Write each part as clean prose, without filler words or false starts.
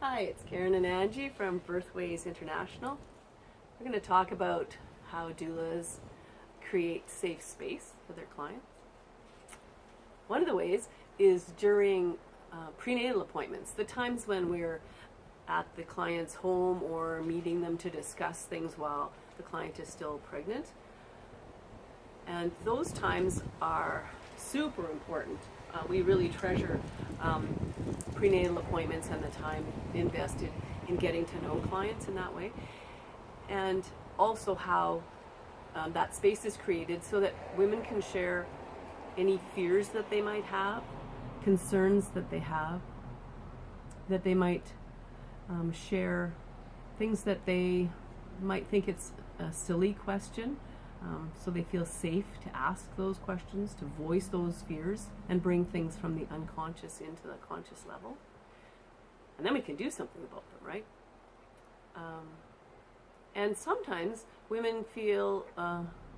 Hi, it's Karen and Angie from Birthways International. We're going to talk about how doulas create safe space for their clients. One of the ways is during prenatal appointments, the times when we're at the client's home or meeting them to discuss things while the client is still pregnant. And those times are super important. We really treasure prenatal appointments and the time invested in getting to know clients in that way. And also how that space is created so that women can share any fears that they might have, concerns that they have, that they might share things that they might think it's a silly question, so they feel safe to ask those questions, to voice those fears, and bring things from the unconscious into the conscious level. And then we can do something about them, right? And sometimes women feel,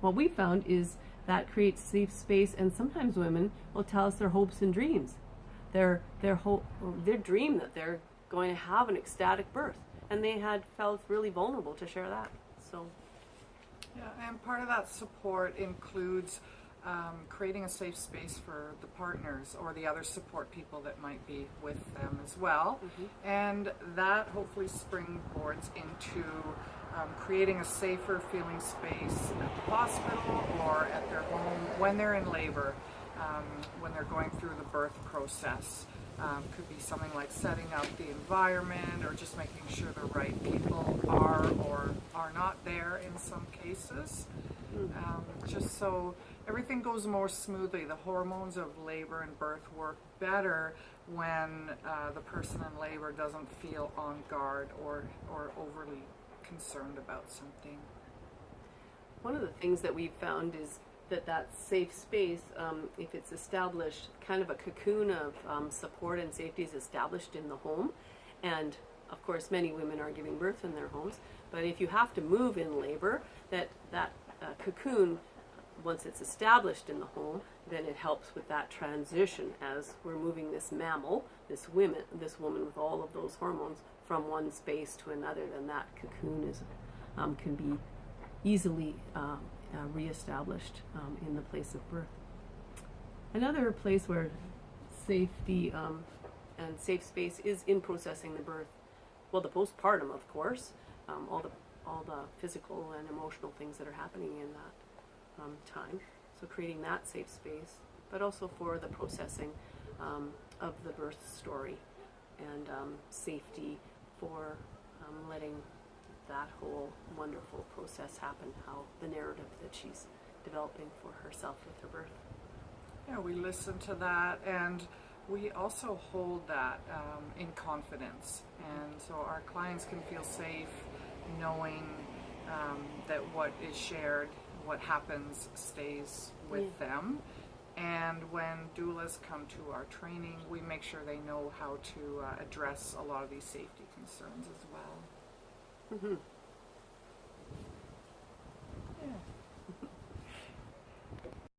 what we found is that creates safe space, and sometimes women will tell us their hopes and dreams. Their dream that they're going to have an ecstatic birth, and they had felt really vulnerable to share that. So, yeah, and part of that support includes creating a safe space for the partners or the other support people that might be with them as well. Mm-hmm. And that hopefully springboards into creating a safer feeling space at the hospital or at their home when they're in labor, when they're going through the birth process. Could be something like setting up the environment or just making sure the right people are or are not there in some cases. Just so everything goes more smoothly. The hormones of labor and birth work better when the person in labor doesn't feel on guard or overly concerned about something. One of the things that we've found is that safe space, if it's established, kind of a cocoon of support and safety is established in the home. And of course, many women are giving birth in their homes. But if you have to move in labor, that cocoon, once it's established in the home, then it helps with that transition as we're moving this mammal, this woman with all of those hormones from one space to another. Then that cocoon is can be easily reestablished in the place of birth. Another place where safety and safe space is in processing the birth. Well, the postpartum, of course, all the physical and emotional things that are happening in that time. So creating that safe space, but also for the processing of the birth story and safety for letting that whole wonderful process happen, how the narrative that she's developing for herself with her birth. Yeah, we listen to that, and we also hold that in confidence, and so our clients can feel safe knowing that what is shared, what happens, stays with them. And when doulas come to our training, we make sure they know how to address a lot of these safety concerns as well. Mm-hmm.